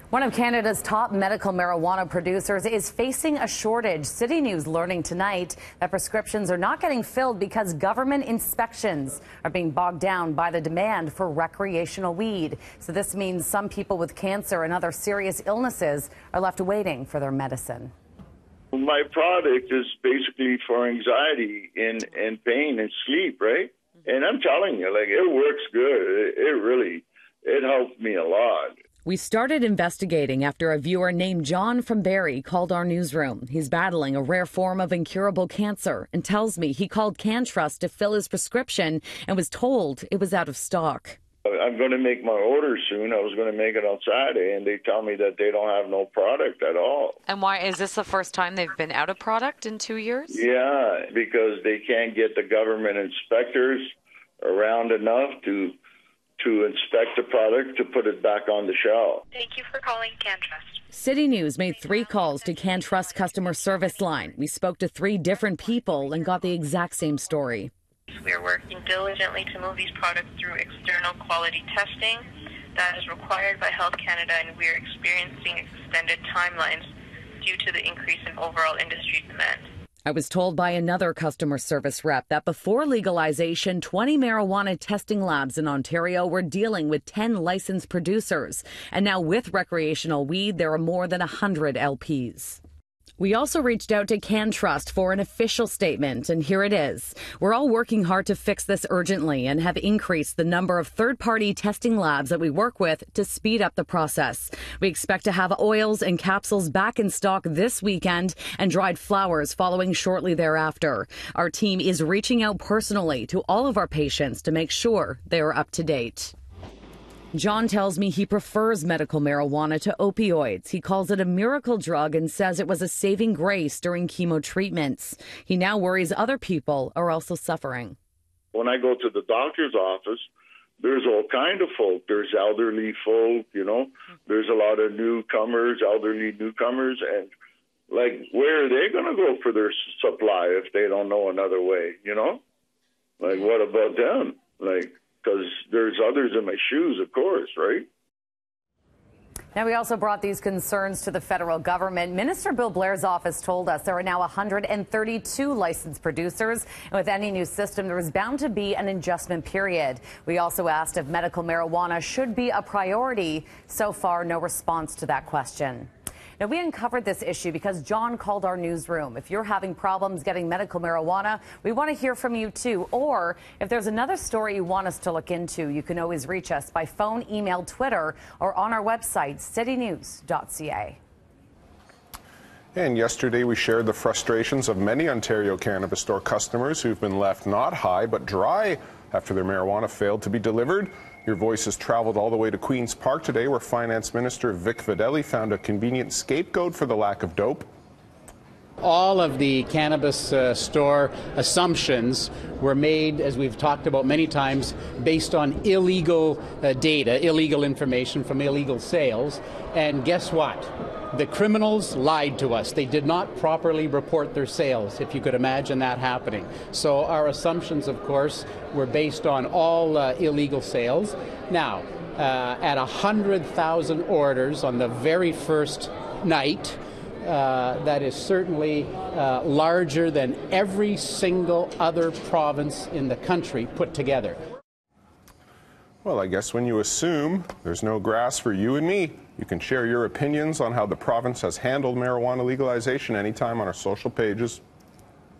One of Canada's top medical marijuana producers is facing a shortage. CityNews learning tonight that prescriptions are not getting filled because government inspections are being bogged down by the demand for recreational weed. So this means some people with cancer and other serious illnesses are left waiting for their medicine. My product is basically for anxiety and pain and sleep, right? And I'm telling you, like, it works good. It helped me a lot. We started investigating after a viewer named John from Barrie called our newsroom. He's battling a rare form of incurable cancer and tells me he called CanTrust to fill his prescription and was told it was out of stock. I'm going to make my order soon. I was going to make it on Saturday, and they tell me that they don't have no product at all. And why? Is this the first time they've been out of product in 2 years? Yeah, because they can't get the government inspectors around enough to inspect the product to put it back on the shelf. Thank you for calling CanTrust. CityNews made 3 calls to CanTrust customer service line. We spoke to 3 different people and got the exact same story. We are working diligently to move these products through external quality testing that is required by Health Canada, and we are experiencing extended timelines due to the increase in overall industry demand. I was told by another customer service rep that before legalization, 20 marijuana testing labs in Ontario were dealing with 10 licensed producers. And now with recreational weed, there are more than 100 LPs. We also reached out to CanTrust for an official statement, and here it is. We're all working hard to fix this urgently and have increased the number of third-party testing labs that we work with to speed up the process. We expect to have oils and capsules back in stock this weekend and dried flowers following shortly thereafter. Our team is reaching out personally to all of our patients to make sure they are up to date. John tells me he prefers medical marijuana to opioids. He calls it a miracle drug and says it was a saving grace during chemo treatments. He now worries other people are also suffering. When I go to the doctor's office, there's all kind of folk. There's elderly folk, There's a lot of newcomers, elderly newcomers, and like, where are they going to go for their supply if they don't know another way, Like, what about them? Like, because there's others in my shoes, of course, right? Now, we also brought these concerns to the federal government. Minister Bill Blair's office told us there are now 132 licensed producers. And with any new system, there is bound to be an adjustment period. We also asked if medical marijuana should be a priority. So far, no response to that question. Now, we uncovered this issue because John called our newsroom. If you're having problems getting medical marijuana, we want to hear from you too. Or if there's another story you want us to look into, you can always reach us by phone, email, Twitter, or on our website, citynews.ca. And yesterday we shared the frustrations of many Ontario cannabis store customers who've been left not high but dry after their marijuana failed to be delivered. Your voice has traveled all the way to Queen's Park today, where Finance Minister Vic Fedeli found a convenient scapegoat for the lack of dope. All of the cannabis store assumptions were made, as we've talked about many times, based on illegal data, illegal information from illegal sales. And guess what? The criminals lied to us. They did not properly report their sales, if you could imagine that happening. So our assumptions, of course, were based on all illegal sales. Now, at 100,000 orders on the very first night, that is certainly larger than every single other province in the country put together. Well, I guess when you assume there's no grass for you and me, you can share your opinions on how the province has handled marijuana legalization anytime on our social pages.